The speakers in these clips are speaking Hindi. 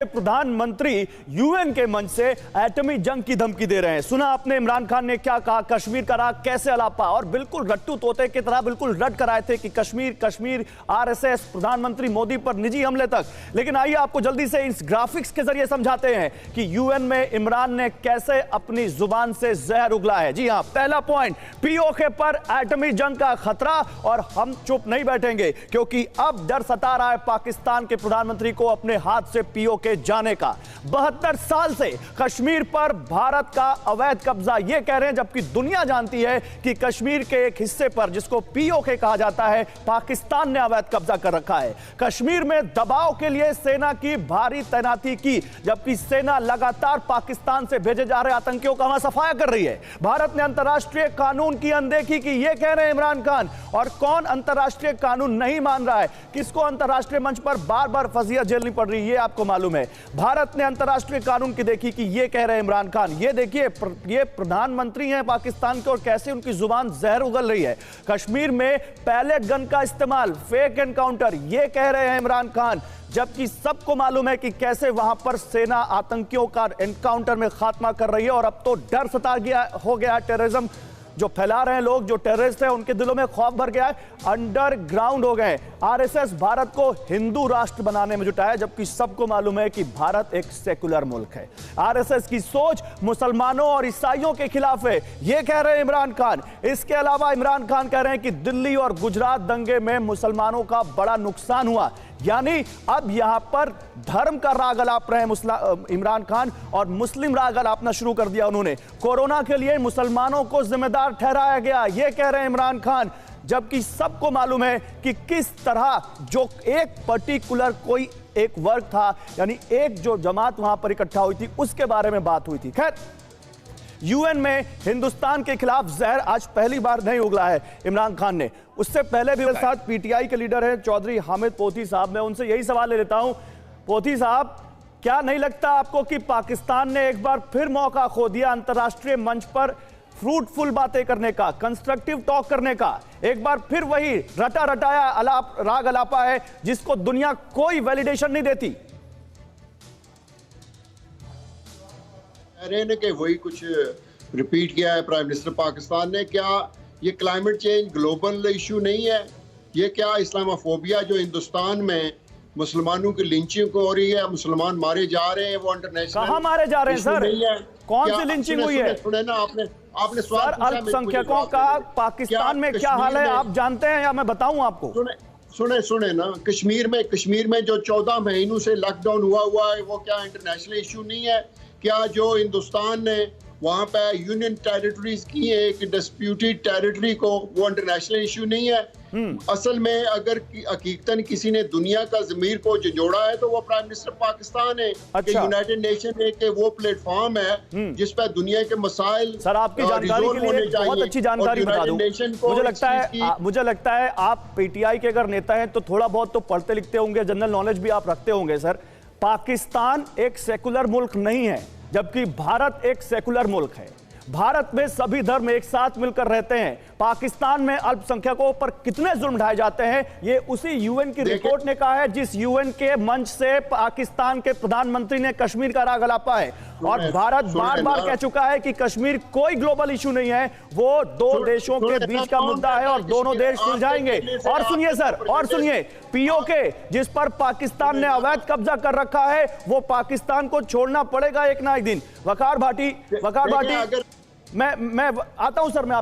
प्रधानमंत्री यूएन के मंच से एटमी जंग की धमकी दे रहे हैं। सुना आपने इमरान खान ने क्या कहा, कश्मीर का राग कैसे अलापा, और बिल्कुल रट्टू तोते की तरह बिल्कुल रट कर आए थे कि कश्मीर कश्मीर, आरएसएस, प्रधानमंत्री मोदी पर निजी हमले तक। लेकिन आइए आपको जल्दी से इस ग्राफिक्स के जरिए समझाते हैं कि यूएन में इमरान ने कैसे अपनी जुबान से जहर उगला है। जी हां, पहला पॉइंट, पीओके पर एटमी जंग का खतरा, और हम चुप नहीं बैठेंगे क्योंकि अब डर सता रहा है पाकिस्तान के प्रधानमंत्री को अपने हाथ से पीओके जाने का। 72 साल से कश्मीर पर भारत का अवैध कब्जा, यह कह रहे हैं, जबकि दुनिया जानती है कि कश्मीर के एक हिस्से पर जिसको पीओके कहा जाता है, पाकिस्तान ने अवैध कब्जा कर रखा है। कश्मीर में दबाव के लिए सेना की भारी तैनाती की, जबकि सेना लगातार पाकिस्तान से भेजे जा रहे आतंकियों का वहां सफाया कर रही है। भारत ने अंतर्राष्ट्रीय कानून की अनदेखी की, यह कह रहे हैं इमरान खान। और कौन अंतर्राष्ट्रीय कानून नहीं मान रहा है, किसको अंतर्राष्ट्रीय मंच पर बार बार फजीहत झेलनी पड़ रही है, यह आपको मालूम है। भारत ने अंतर्राष्ट्रीय कानून की देखी कि यह कह रहे हैं इमरान खान। ये देखिए, ये प्रधानमंत्री हैं पाकिस्तान के और कैसे उनकी जुबान जहर उगल रही है। कश्मीर में पैलेट गन का इस्तेमाल, फेक एनकाउंटर, ये कह रहे हैं इमरान खान, जबकि सबको मालूम है कि कैसे वहां पर सेना आतंकियों का एनकाउंटर में खात्मा कर रही है। और अब तो डर सता गया हो गया, टेररिज्म जो फैला रहे हैं लोग, जो टेररिस्ट हैं, उनके दिलों में खौफ भर गया है, अंडरग्राउंड हो गए। आरएसएस भारत को हिंदू राष्ट्र बनाने में जुटा है, जबकि सबको मालूम है कि भारत एक सेकुलर मुल्क है। आरएसएस की सोच मुसलमानों और ईसाइयों के खिलाफ है, यह कह रहे हैं इमरान खान। इसके अलावा इमरान खान कह रहे हैं कि दिल्ली और गुजरात दंगे में मुसलमानों का बड़ा नुकसान हुआ, यानी अब यहां पर धर्म का राग अलाप रहे हैं इमरान खान, और मुस्लिम राग अलापना शुरू कर दिया उन्होंने। कोरोना के लिए मुसलमानों को जिम्मेदार ठहराया गया, यह कह रहे हैं इमरान खान, जबकि सबको मालूम है कि किस तरह जो एक पर्टिकुलर कोई एक वर्ग था, यानी एक जो जमात वहां पर इकट्ठा हुई थी, उसके बारे में बात हुई थी। खैर, यूएन में हिंदुस्तान के खिलाफ जहर आज पहली बार नहीं उगला है इमरान खान ने। उससे पहले भी मेरे साथ पीटीआई के लीडर हैं चौधरी हामिद पोथी साहब, मैं उनसे यही सवाल ले लेता हूं। पोथी साहब, क्या नहीं लगता आपको कि पाकिस्तान ने एक बार फिर मौका खो दिया अंतर्राष्ट्रीय मंच पर फ्रूटफुल बातें करने का, कंस्ट्रक्टिव टॉक करने का? एक बार फिर वही रटा रटाया राग अलापा है जिसको दुनिया कोई वैलिडेशन नहीं देती। ने कि वही कुछ रिपीट किया है प्राइम मिनिस्टर पाकिस्तान ने। क्या ये क्लाइमेट चेंज ग्लोबल इशू नहीं है? ये क्या इस्लामोफोबिया जो हिंदुस्तान में मुसलमानों की लिंचिंग हो रही है, मुसलमान मारे जा रहे हैं, वो इंटरनेशनल कहां मारे जा रहे हैं सर? नहीं है? कौन सी लिंचिंग हुई है? सुने ना आपने सवाल पूछा, अल्पसंख्यकों का पाकिस्तान में क्या हाल है आप जानते हैं या मैं बताऊं आपको? सुने ना, कश्मीर में जो 14 महीनों से लॉकडाउन हुआ है, वो क्या इंटरनेशनल इशू नहीं है? क्या जो हिंदुस्तान ने वहां पे यूनियन टेरिटरीज की है, एक डिस्प्यूटेड टेरिटरी को, वो इंटरनेशनल इशू नहीं है? असल में अगर हकीकतन किसी ने दुनिया का ज़मीर को जोड़ा है तो वो प्राइम मिनिस्टर पाकिस्तान है। कि यूनाइटेड नेशन एक वो प्लेटफॉर्म है जिस पर दुनिया के मसाइल। सर, आपकी जानकारी के लिए बहुत अच्छी जानकारी बता दूं, मुझे लगता है आप पीटीआई के अगर नेता हैं तो थोड़ा बहुत तो पढ़ते लिखते होंगे, जनरल नॉलेज भी आप रखते होंगे। सर, पाकिस्तान एक सेकुलर मुल्क नहीं है, जबकि भारत एक सेकुलर मुल्क है। भारत में सभी धर्म एक साथ मिलकर रहते हैं। पाकिस्तान में अल्पसंख्यकों पर कितने जुल्म ढाए जाते हैं, ये उसी यूएन की रिपोर्ट ने कहा है, जिस यूएन के मंच से पाकिस्तान के प्रधानमंत्री ने कश्मीर का राग अलापा है। और भारत बार बार कह चुका है कि कश्मीर कोई ग्लोबल इशू नहीं है, वो दो देशों के बीच का मुद्दा है और दोनों देश सुलझाएंगे। और सुनिए सर, और सुनिए, पीओके जिस पर पाकिस्तान ने अवैध कब्जा कर रखा है, वो पाकिस्तान को छोड़ना पड़ेगा एक ना एक दिन। वकार भाटी, मैं आता हूं सर, मैं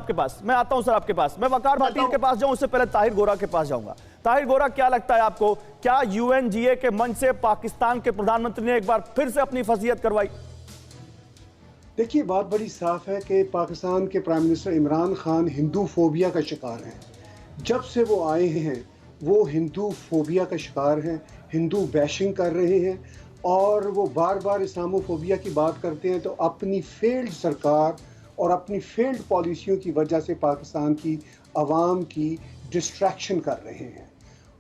आता हूं सर आपके पास। मैं वकार भाटी के पास जाऊं, उससे पहले ताहिर गोरा के पास जाऊंगा। ताहिर गोरा, क्या लगता है आपको, क्या यूएनजीए के मंच से पाकिस्तान के प्रधानमंत्री ने एक बार फिर से अपनी फजीहत करवाई? देखिए, बात बड़ी साफ है कि पाकिस्तान के prime minister Imran Khan Hindu phobia का शिकार हैं। जब से वो आए हैं वो हिंदू फोबिया का शिकार हैं, हिंदू बैशिंग कर रहे हैं, और वो बार बार इस्लामोफोबिया की बात करते हैं। तो अपनी फेल्ड सरकार और अपनी फेल्ड पॉलिसियों की वजह से पाकिस्तान की आवाम की डिस्ट्रैक्शन कर रहे हैं,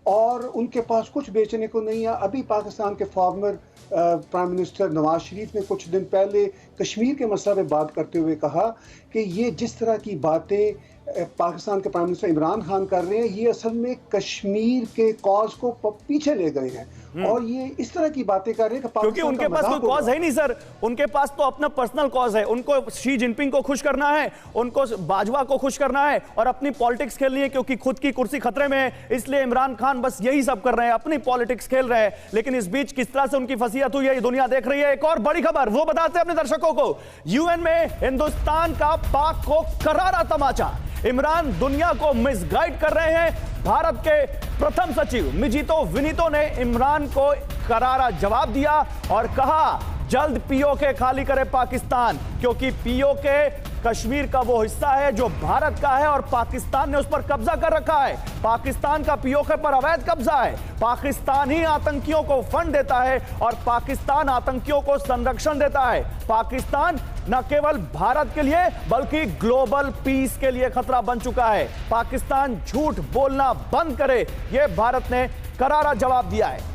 और उनके पास कुछ बेचने को नहीं है। अभी पाकिस्तान के former prime minister Nawaz Sharif ने कुछ दिन पहले कश्मीर के मसले पे बात करते हुए कहा कि ये जिस तरह की बातें पाकिस्तान के प्राइम मिनिस्टर इमरान खान कर रहे हैं, ये असल में कश्मीर के कॉज को पीछे ले गए हैं और ये इस तरह की बातें कर रहे हैं कि क्योंकि उनके पास कोई कॉज है नहीं सर, उनके पास तो अपना पर्सनल कॉज है। उनको शी जिनपिंग को खुश करना है, उनको बाजवा को खुश करना है और अपनी पॉलिटिक्स खेलनी है, क्योंकि खुद की कुर्सी खतरे में है। इसलिए इमरान खान बस यही सब कर रहे हैं, अपनी पॉलिटिक्स खेल रहे हैं। लेकिन इस बीच किस तरह से उनकी फसीहत हुई है ये दुनिया देख रही है। एक और बड़ी खबर वो बताते हैं अपने दर्शकों को। यूएन में हिंदुस्तान का पाक को करारा तमाचा। इमरान दुनिया को मिसगाइड कर रहे हैं। भारत के प्रथम सचिव मिजीतो विनीतो ने इमरान को करारा जवाब दिया और कहा जल्द पीओके खाली करे पाकिस्तान, क्योंकि पीओके कश्मीर का वो हिस्सा है जो भारत का है और पाकिस्तान ने उस पर कब्जा कर रखा है। पाकिस्तान का पीओके पर अवैध कब्जा है। पाकिस्तान ही आतंकियों को फंड देता है और पाकिस्तान आतंकियों को संरक्षण देता है। पाकिस्तान न केवल भारत के लिए बल्कि ग्लोबल पीस के लिए खतरा बन चुका है। पाकिस्तान झूठ बोलना बंद करे, यह भारत ने करारा जवाब दिया है।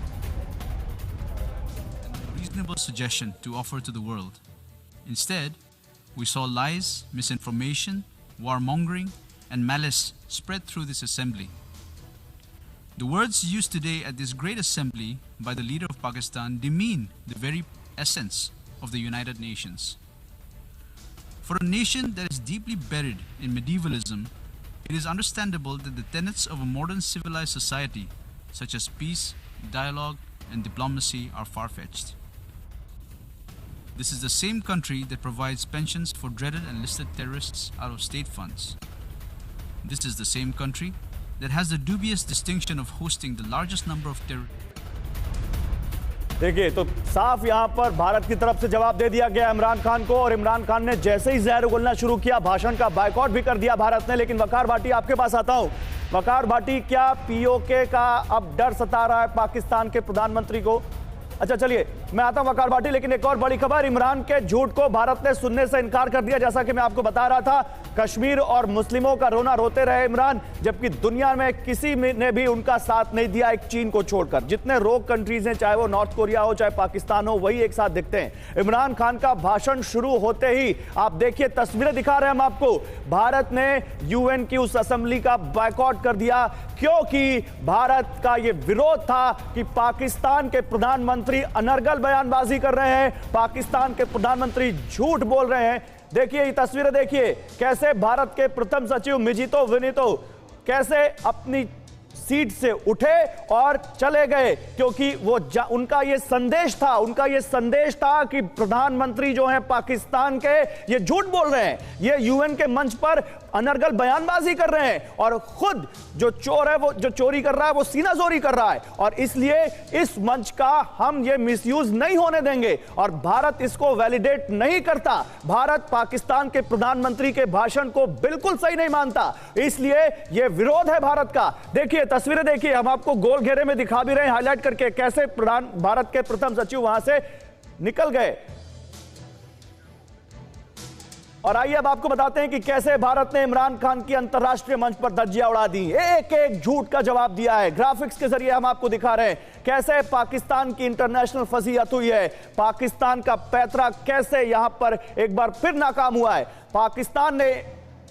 Reasonable suggestion to offer to the world. Instead, we saw lies, misinformation, warmongering, and malice spread through this assembly. The words used today at this great assembly by the leader of Pakistan demean the very essence of the United Nations. For a nation that is deeply buried in medievalism, it is understandable that the tenets of a modern civilized society, such as peace, dialogue, and diplomacy, are far-fetched. This is the same country that provides pensions for dreaded and listed terrorists out of state funds. This is the same country that has the dubious distinction of hosting the largest number of terrorists. देखिए तो साफ यहां पर भारत की तरफ से जवाब दे दिया गया इमरान खान को, और इमरान खान ने जैसे ही जहर उगलना शुरू किया भाषण का बायकॉट भी कर दिया भारत ने। लेकिन वकार भाटी आपके पास आता हूं। वकार भाटी, क्या पीओके का अब डर सता रहा है पाकिस्तान के प्रधानमंत्री को? अच्छा चलिए मैं आता हूं वकार भाटी, लेकिन एक और बड़ी खबर, इमरान के झूठ को भारत ने सुनने से इनकार कर दिया। जैसा कि मैं आपको बता रहा था, कश्मीर और मुस्लिमों का रोना रोते रहे इमरान, जबकि दुनिया में किसी ने भी उनका साथ नहीं दिया, एक चीन को छोड़कर। जितने रोक कंट्रीज हैं, चाहे वो नॉर्थ कोरिया हो चाहे पाकिस्तान हो, वही एक साथ दिखते हैं। इमरान खान का भाषण शुरू होते ही आप देखिए, तस्वीरें दिखा रहे हैं हम आपको, भारत ने यूएन की उस असेंबली का बायकॉट कर दिया, क्योंकि भारत का यह विरोध था कि पाकिस्तान के प्रधानमंत्री अनर्गल बयानबाजी कर रहे हैं, पाकिस्तान के प्रधानमंत्री झूठ बोल रहे हैं। देखिए ये तस्वीरें देखिए, कैसे भारत के प्रथम सचिव मिजीतो विनीतो कैसे अपनी सीट से उठे और चले गए, क्योंकि वो उनका ये संदेश था कि प्रधानमंत्री जो हैं पाकिस्तान के, ये झूठ बोल रहे हैं, ये यूएन के मंच पर अनर्गल बयानबाजी कर रहे हैं, और खुद जो चोर है, वो जो चोरी कर रहा है, वो सीनाजोरी कर रहा है, और इसलिए इस मंच का हम ये मिसयूज नहीं होने देंगे, और भारत इसको वैलिडेट नहीं करता। भारत पाकिस्तान के प्रधानमंत्री के भाषण को बिल्कुल सही नहीं मानता, इसलिए यह विरोध है भारत का। देखिए तस्वीरें देखिए, हम आपको गोल घेरे में दिखा भी रहे हैं हाईलाइट करके, कैसे भारत के प्रथम सचिव वहां से निकल गए। और आइए अब आपको बताते हैं कि कैसे भारत ने इमरान खान की अंतर्राष्ट्रीय मंच पर धज्जियां उड़ा दी, एक एक झूठ का जवाब दिया है। ग्राफिक्स के जरिए हम आपको दिखा रहे हैं कैसे पाकिस्तान की इंटरनेशनल फजीहत हुई है, पाकिस्तान का पैतरा कैसे यहां पर एक बार फिर नाकाम हुआ है। पाकिस्तान ने,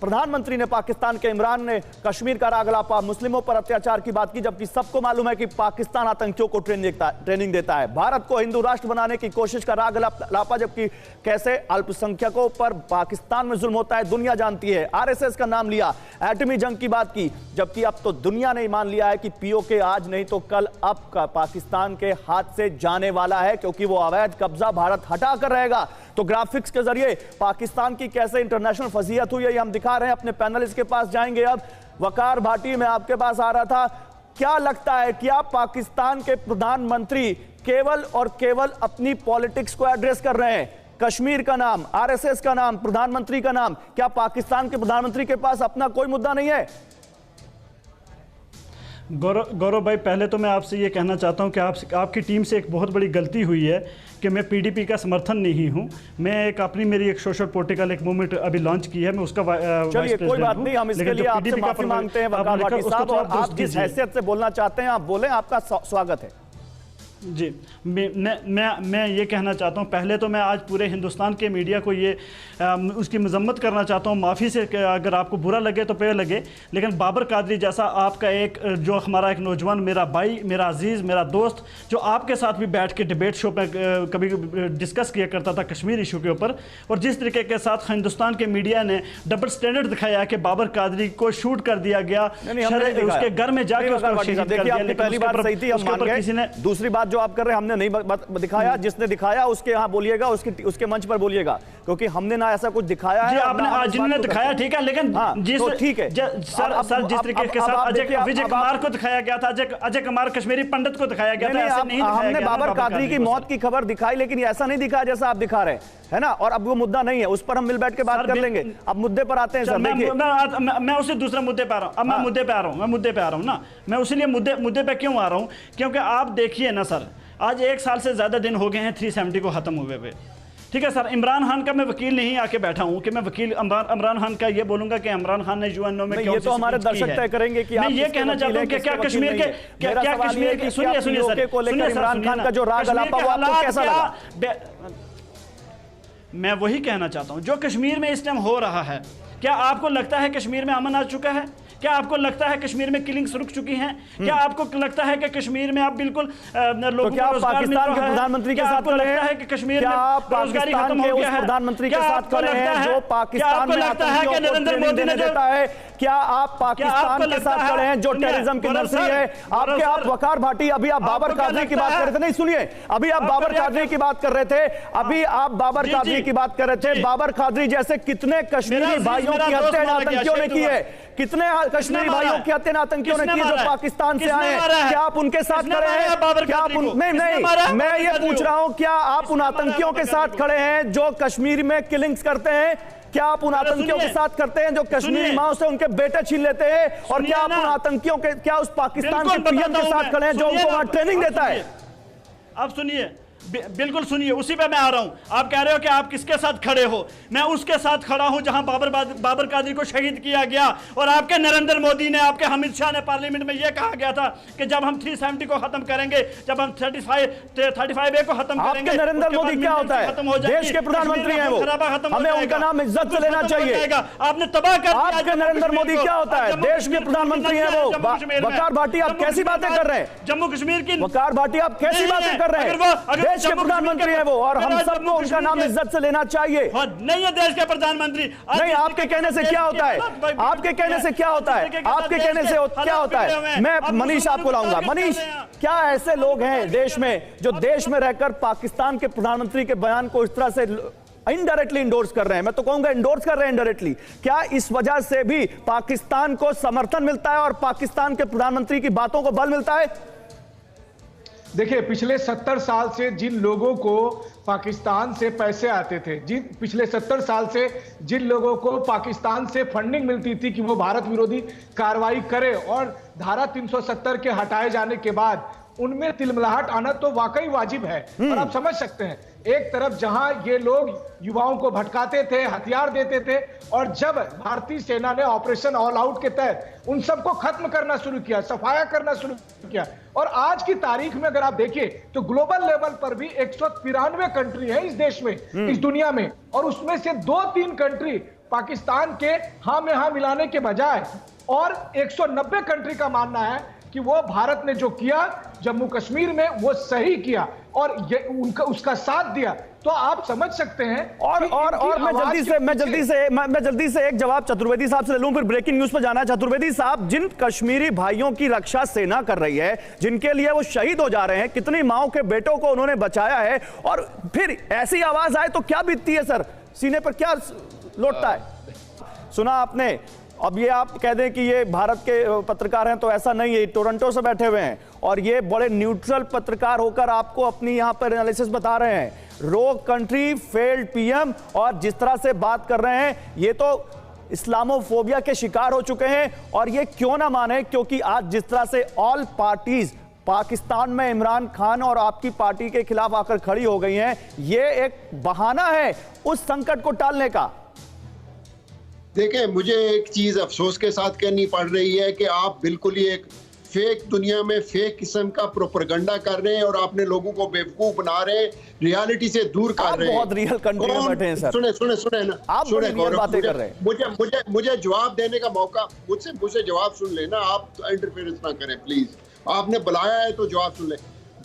प्रधानमंत्री ने, पाकिस्तान के इमरान ने कश्मीर का राग अलापा, मुस्लिमों पर अत्याचार की बात की, जबकि सबको मालूम है कि पाकिस्तान आतंकियों को ट्रेनिंग देता है। भारत को हिंदू राष्ट्र बनाने की कोशिश का राग अलापा, जबकि कैसे अल्पसंख्यकों पर पाकिस्तान में जुल्म होता है दुनिया जानती है। आरएसएस का नाम लिया, एटमी जंग की बात की, जबकि अब तो दुनिया ने मान लिया है कि पीओके आज नहीं तो कल अब का पाकिस्तान के हाथ से जाने वाला है, क्योंकि वो अवैध कब्जा भारत हटा कर रहेगा। तो ग्राफिक्स के जरिए पाकिस्तान की कैसे इंटरनेशनल फजीहत हुई है, ये हम दिखा रहे हैं। अपने पैनलिस्ट के पास जाएंगे अब। वकार भाटी, मैं आपके पास आ रहा था, क्या लगता है क्या पाकिस्तान के प्रधानमंत्री केवल और केवल अपनी पॉलिटिक्स को एड्रेस कर रहे हैं? कश्मीर का नाम, आरएसएस का नाम, प्रधानमंत्री का नाम, क्या पाकिस्तान के प्रधानमंत्री के पास अपना कोई मुद्दा नहीं है? गौरव भाई, पहले तो मैं आपसे ये कहना चाहता हूँ कि आपकी टीम से एक बहुत बड़ी गलती हुई है कि मैं पीडीपी का समर्थन नहीं हूँ। मैं मेरी एक सोशल पॉलिटिकल एक मूवमेंट अभी लॉन्च की है, मैं उसका चलिए कोई बात नहीं, हम इसके लिए आपसे माफी मांगते हैं वकार भाटी साहब, और आप जिस हैसियत से बोलना चाहते हैं आप बोलें, आपका स्वागत है। जी, मैं ये कहना चाहता हूँ, पहले तो मैं आज पूरे हिंदुस्तान के मीडिया को ये उसकी मजम्मत करना चाहता हूँ, माफ़ी से अगर आपको बुरा लगे तो पे लगे, लेकिन बाबर कादरी जैसा आपका एक जो हमारा एक नौजवान, मेरा भाई, मेरा अजीज़, मेरा दोस्त, जो आपके साथ भी बैठ के डिबेट शो पे कभी डिस्कस किया करता था कश्मीर इशू के ऊपर, और जिस तरीके के साथ हिंदुस्तान के मीडिया ने डबल स्टैंडर्ड दिखाया कि बाबर कादरी को शूट कर दिया गया, उसके घर में जाके पहली बात सही थी, हम मान गए। दूसरी बात जो आप कर रहे हैं, हमने नहीं दिखाया, जिसने दिखाया उसके यहाँ बोलिएगा, उसके मंच पर बोलिएगा, क्योंकि हमने ना ऐसा कुछ दिखाया है। आपने जिन्होंने दिखाया, ठीक है, लेकिन ठीक है सर, जिस तरीके के साथ विजय कुमार को दिखाया गया था, अजय कुमार कश्मीरी पंडित को दिखाया गया था, ऐसे नहीं दिखाया हमने गया। बाबर कादरी की मौत की खबर दिखाई, लेकिन ऐसा नहीं दिखाया जैसा आप दिखा रहे हैं ना। और अब वो मुद्दा नहीं है, उस पर हम मिल बैठ के बात कर लेंगे। अब मुद्दे पर आते हैं सर। मैं उसी दूसरे मुद्दे पे आ रहा हूँ। अब मैं मुद्दे पे आ रहा हूँ ना। मैं उसीलिए मुद्दे पे क्यों आ रहा हूँ, क्योंकि आप देखिए ना सर, आज 1 साल से ज़्यादा दिन हो गए हैं 370 को ख़त्म हुए हुए। ठीक है सर, इमरान खान का मैं वकील नहीं आके बैठा हूँ कि मैं वकील इमरान खान का ये बोलूंगा कि इमरान खान ने यूएनओ में ये तो हमारे दर्शक तय करेंगे कि मैं ये कहना चाहता हूँ कि क्या कश्मीर के सुनिए सर, इमरान खान का जो राग अलापा हुआ आपको कैसा लगा? मैं वही कहना चाहता हूँ, जो कश्मीर में इस टाइम हो रहा है, क्या आपको लगता है कश्मीर में अमन आ चुका है? क्या आपको लगता है कश्मीर में किलिंग्स रुक चुकी हैं? क्या आपको लगता है कि कश्मीर में आप बिल्कुल लोगों को रोजगार पाकिस्तान के प्रधानमंत्री के साथ खड़े हैं? कि कश्मीर में रोजगारी खत्म हो गया है? प्रधानमंत्री के साथ खड़े हैं जो पाकिस्तान में लगता है कि नरेंद्र मोदी ने देता है? क्या आप पाकिस्तान के साथ खड़े हैं जो टेररिज्म की नर्सरी है? आप वकार भाटी, अभी आप बाबर कादरी की बात कर रहे थे, नहीं सुनिए, अभी आप बाबर कादरी की बात कर रहे थे, अभी आप बाबर कादरी की बात कर रहे थे। बाबर कादरी जैसे कितने कश्मीरी भाइयों की हत्या आतंकियों ने की है, कितने कश्मीरी भाइयों की हत्या आतंकियों ने की जो पाकिस्तान से आए हैं? क्या आप उनके साथ खड़े हैं? क्या आप नहीं, मैं ये पूछ रहा हूं, क्या आप उन आतंकियों के साथ खड़े हैं जो कश्मीर में किलिंग्स करते हैं? क्या आप उन आतंकियों के साथ करते हैं जो कश्मीरी माओ से उनके बेटे छीन लेते हैं? और क्या आप उन आतंकियों के, क्या उस पाकिस्तान के पीएम के साथ खड़े हैं जो उनको वहां ट्रेनिंग देता है? आप सुनिए, बिल्कुल सुनिए, उसी पे मैं आ रहा हूं। आप कह रहे हो कि आप किसके साथ खड़े हो, मैं उसके साथ खड़ा हूं जहां बाबर कादरी को शहीद किया गया। और आपके नरेंद्र मोदी ने, आपके अमित शाह ने पार्लियामेंट में यह कहा गया था कि जब हम 370 को खत्म करेंगे, जब हम 35A को खत्म करेंगे। नरेंद्र मोदी क्या होता है? देश के प्रधानमंत्री हैं वो, हमें उनका नाम इज्जत से लेना चाहिए। आपने तबाह कर दिया। आपके नरेंद्र मोदी क्या होता है? देश के प्रधानमंत्री हैं वो। वकार भाटी, आप कैसी बातें कर रहे हैं? जम्मू कश्मीर की वकार भाटी, आप कैसी बातें कर रहे हैं? देश के प्रधानमंत्री है वो, और हम सबको उनका नाम इज्जत से लेना चाहिए। नहीं है देश के प्रधानमंत्री। नहीं, आपके कहने से क्या होता है? आपके कहने से क्या होता है? आपके कहने से क्या होता है? मैं मनीष आपको लाऊंगा। मनीष, क्या ऐसे लोग हैं देश में जो देश में रहकर पाकिस्तान के प्रधानमंत्री के बयान को इस तरह से इनडायरेक्टली इंडोर्स कर रहे हैं? मैं तो कहूंगा इंडोर्स कर रहे हैं इनडायरेक्टली। क्या इस वजह से भी पाकिस्तान को समर्थन मिलता है और पाकिस्तान के प्रधानमंत्री की बातों को बल मिलता है? देखिए, पिछले 70 साल से जिन लोगों को पाकिस्तान से पैसे आते थे, पिछले 70 साल से जिन लोगों को पाकिस्तान से फंडिंग मिलती थी कि वो भारत विरोधी कार्रवाई करे, और धारा 370 के हटाए जाने के बाद उनमें तिलमिलाहट आना तो वाकई वाजिब है। और आप समझ सकते हैं, एक तरफ जहां ये लोग युवाओं को भटकाते थे, हथियार देते थे, और जब भारतीय सेना ने ऑपरेशन ऑल आउट के तहत उन सबको खत्म करना शुरू किया, सफाया करना शुरू किया, और आज की तारीख में अगर आप देखिए तो ग्लोबल लेवल पर भी 193 कंट्री है इस देश में, इस दुनिया में, और उसमें से 2-3 कंट्री पाकिस्तान के हाँ में हाँ मिलाने के बजाय, और 190 कंट्री का मानना है कि वो भारत ने जो किया जम्मू कश्मीर में वो सही किया और ये उनका उसका साथ दिया। तो आप समझ सकते हैं। और मैं जल्दी से एक जवाब चतुर्वेदी साहब से ले लूं, फिर ब्रेकिंग न्यूज पर जाना है। चतुर्वेदी साहब, जिन कश्मीरी भाइयों की रक्षा सेना कर रही है, जिनके लिए वो शहीद हो जा रहे हैं, कितनी माओ के बेटों को उन्होंने बचाया है, और फिर ऐसी आवाज आए तो क्या बीतती है सर? सीने पर क्या लौटता है? सुना आपने। अब ये आप कह दें कि ये भारत के पत्रकार हैं तो ऐसा नहीं है, टोरंटो से बैठे हुए हैं और ये बड़े न्यूट्रल पत्रकार होकर आपको अपनी यहां पर एनालिसिस बता रहे हैं। रो कंट्री, फेल्ड पीएम, और जिस तरह से बात कर रहे हैं, ये तो इस्लामोफोबिया के शिकार हो चुके हैं। और ये क्यों ना माने, क्योंकि आज जिस तरह से ऑल पार्टीज पाकिस्तान में इमरान खान और आपकी पार्टी के खिलाफ आकर खड़ी हो गई हैं, ये एक बहाना है उस संकट को टालने का। देखिए, मुझे एक चीज अफसोस के साथ कहनी पड़ रही है कि आप बिल्कुल ही एक फेक दुनिया में फेक किस्म का प्रोपेगेंडा कर रहे हैं और आपने लोगों को बेवकूफ बना रहे हैं, रियलिटी से दूर कर रहे हैं। बहुत रियल कंट्री में बैठे हैं सर। सुने ना, आप सुने रियल बातें कर रहे हैं। मुझे जवाब देने का मौका, मुझसे जवाब सुन लेना, आप इंटरफेरेंस ना करें प्लीज। आपने बुलाया है तो जवाब सुन ले।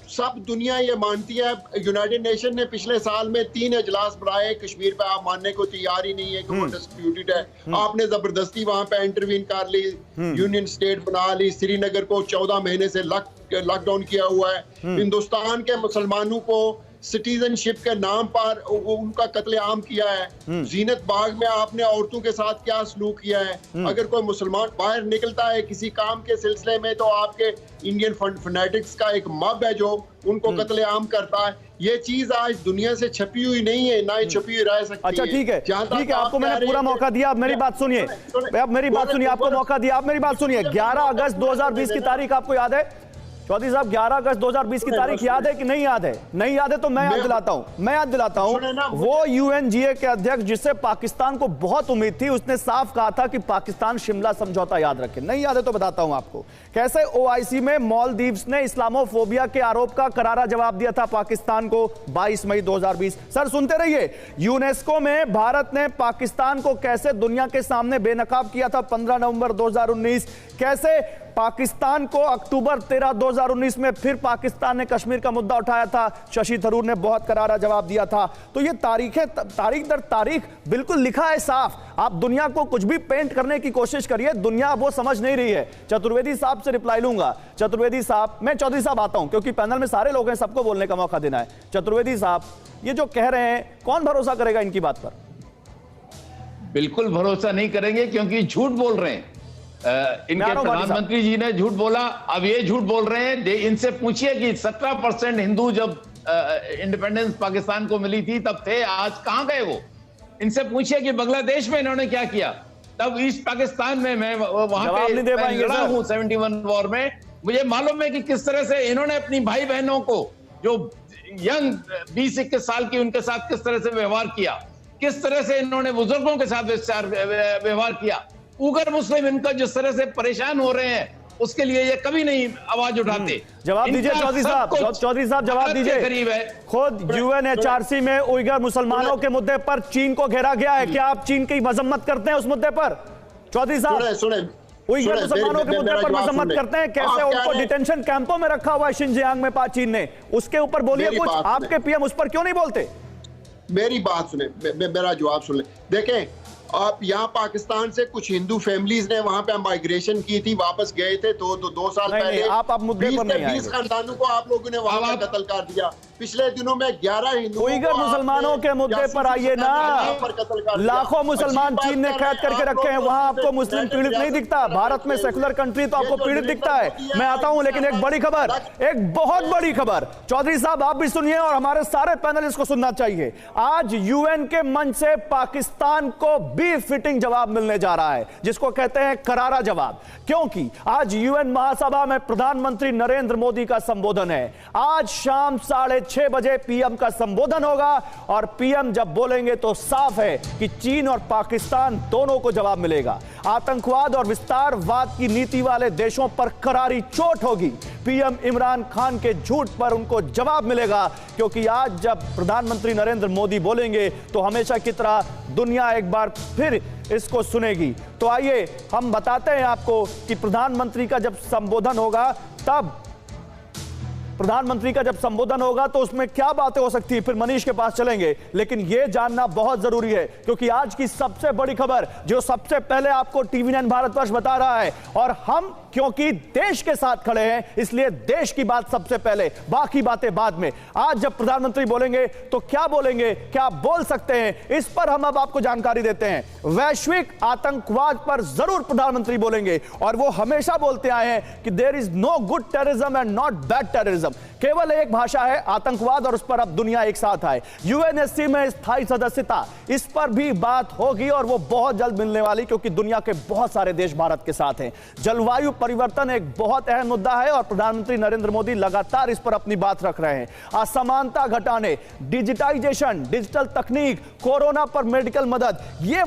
सब दुनिया ये मानती है, यूनाइटेड नेशन ने पिछले साल में 3 इजलास बुलाए, कश्मीर पे आप मानने को तैयार ही नहीं है कि वो डिस्प्यूटेड है। आपने जबरदस्ती वहां पे इंटरवीन कर ली, यूनियन स्टेट बना ली, श्रीनगर को 14 महीने से लॉकडाउन किया हुआ है। हिंदुस्तान के मुसलमानों को सिटीजनशिप के नाम पर उनका कत्लेआम किया है। जीनत बाग में आपने औरतों के साथ क्या सलूक किया है। अगर कोई मुसलमान बाहर निकलता है किसी काम के सिलसिले में तो आपके इंडियन फनेटिक्स का एक मब है जो उनको कत्लेआम करता है। ये चीज आज दुनिया से छपी हुई नहीं है, ना ही छपी हुई रह सकती है। अच्छा ठीक है, आपको मैंने पूरा मौका दिया। अब मेरी बात सुनिए, अब मेरी बात सुनिए, आपको मौका दिया, आप मेरी बात सुनिए। 11 अगस्त 2020 की तारीख आपको याद है चौधरी साहब? 11 अगस्त 2020 की तारीख याद है कि नहीं याद है? नहीं याद है तो मैं याद दिलाता हूं। वो यूएनजीए के अध्यक्ष जिससे पाकिस्तान को बहुत उम्मीद थी, उसने साफ कहा था कि पाकिस्तान शिमला समझौता याद रखे। नहीं याद है तो बताता हूं आपको कैसे ओआईसी में मालदीव्स ने इस्लामोफोबिया के आरोप का करारा जवाब दिया था पाकिस्तान को 22 मई 2020। सर सुनते रहिए। यूनेस्को में भारत ने पाकिस्तान को कैसे दुनिया के सामने बेनकाब किया था 15 नवंबर 2019। कैसे पाकिस्तान को अक्टूबर 13, 2019 में फिर पाकिस्तान ने कश्मीर का मुद्दा उठाया था, शशि थरूर ने बहुत करारा जवाब दिया था। तो ये तारीख दर तारीख बिल्कुल लिखा है साफ। आप दुनिया को कुछ भी पेंट करने की कोशिश करिए, दुनिया वो समझ नहीं रही है। चतुर्वेदी साहब से रिप्लाई लूंगा। चतुर्वेदी साहब, मैं चौधरी साहब आता हूं क्योंकि पैनल में सारे लोग हैं, सबको बोलने का मौका देना है। चतुर्वेदी साहब, ये जो कह रहे हैं, कौन भरोसा करेगा इनकी बात पर? बिल्कुल भरोसा नहीं करेंगे क्योंकि झूठ बोल रहे हैं। इनके प्रधानमंत्री जी ने झूठ बोला, अब ये झूठ बोल रहे हैं। इनसे पूछिए कि 17% हिंदू जब इंडिपेंडेंस पाकिस्तान को मिली थी तब थे, आज कहां गए वो? इनसे पूछिए कि बांग्लादेश में इन्होंने क्या किया, तब ईस्ट पाकिस्तान में मैं वहां पे लड़ा हूं 71 वॉर में। मुझे मालूम है कि किस तरह से इन्होंने अपनी भाई बहनों को जो यंग 20-21 साल की, उनके साथ किस तरह से व्यवहार किया, किस तरह से इन्होंने बुजुर्गों के साथ व्यवहार किया। उगर मुस्लिम इनका जिस तरह से परेशान हो रहे हैं उसके लिए ये कभी नहीं आवाज उठाते। जवाब दीजिए चौधरी साहब, जवाब दीजिए। करीब है खुद यूएनएचआरसी में उइगर मुसलमानों के मुद्दे पर चीन को घेरा गया है। क्या आप चीन की मजम्मत करते हैं उस मुद्दे पर? चौधरी साहब, उइगर मुसलमानों के मुद्दे पर मजम्मत करते हैं? कैसे उनको डिटेंशन कैंपों में रखा हुआ है शिनजियांग में चीन ने, उसके ऊपर बोलिए कुछ। आपके पीएम उस पर क्यों नहीं बोलते? मेरी बात सुने, मेरा जवाब सुन ले। देखें, आप यहाँ पाकिस्तान से कुछ हिंदू फैमिलीज ने वहां पे माइग्रेशन की थी, वापस गए थे तो 2 साल पहले। आप मुद्दे पर नहीं आएंगे। 20 खानदानों को आप लोगों ने वहां कत्ल कर दिया। पिछले दिनों में 11 हिंदू उइगर मुसलमानों के मुद्दे पर आइए ना। लाखों मुसलमान चीन ने कैद करके रखे हैं, वहां आपको मुस्लिम पीड़ित नहीं दिखता। भारत में सेकुलर कंट्री तो आपको पीड़ित दिखता है। मैं आता हूं, लेकिन एक बड़ी खबर, एक बहुत बड़ी खबर चौधरी साहब आप भी सुनिए और हमारे सारे पैनलिस्ट को सुनना चाहिए। आज यूएन के मंच से पाकिस्तान को भी फिटिंग जवाब मिलने जा रहा है, जिसको कहते हैं करारा जवाब। क्योंकि आज यूएन महासभा में प्रधानमंत्री नरेंद्र मोदी का संबोधन है। आज शाम 6:30 बजे पीएम का संबोधन होगा और पीएम जब बोलेंगे तो साफ है कि चीन और पाकिस्तान दोनों को जवाब मिलेगा। आतंकवाद और विस्तारवाद की नीति वाले देशों पर करारी चोट होगी। पीएम इमरान खान के झूठ पर उनको जवाब मिलेगा, क्योंकि आज जब प्रधानमंत्री नरेंद्र मोदी बोलेंगे तो हमेशा की तरह दुनिया एक बार फिर इसको सुनेगी। तो आइए हम बताते हैं आपको कि प्रधानमंत्री का जब संबोधन होगा तो उसमें क्या बातें हो सकती है, फिर मनीष के पास चलेंगे। लेकिन यह जानना बहुत जरूरी है क्योंकि आज की सबसे बड़ी खबर जो सबसे पहले आपको टीवी9 भारतवर्ष बता रहा है, और हम क्योंकि देश के साथ खड़े हैं इसलिए देश की बात सबसे पहले, बाकी बातें बाद में। आज जब प्रधानमंत्री बोलेंगे तो क्या बोलेंगे, क्या बोल सकते हैं, इस पर हम अब आपको जानकारी देते हैं। वैश्विक आतंकवाद पर जरूर प्रधानमंत्री बोलेंगे और वो हमेशा बोलते आए हैं कि there is no good terrorism and not bad terrorism. केवल एक भाषा है आतंकवाद और उस पर अब दुनिया एक साथ आए। यूएनएससी में स्थायी सदस्यता, इस पर भी बात होगी और वो बहुत जल्द मिलने वाली, क्योंकि दुनिया के बहुत सारे देश भारत के साथ हैं। जलवायु परिवर्तन एक बहुत अहम मुद्दा है और प्रधानमंत्री नरेंद्र मोदी लगातार इस पर अपनी बात रख रहे हैं। असमानता घटाने, डिजिटाइजेशन, डिजिटल तकनीक, कोरोना पर मेडिकल मदद, ये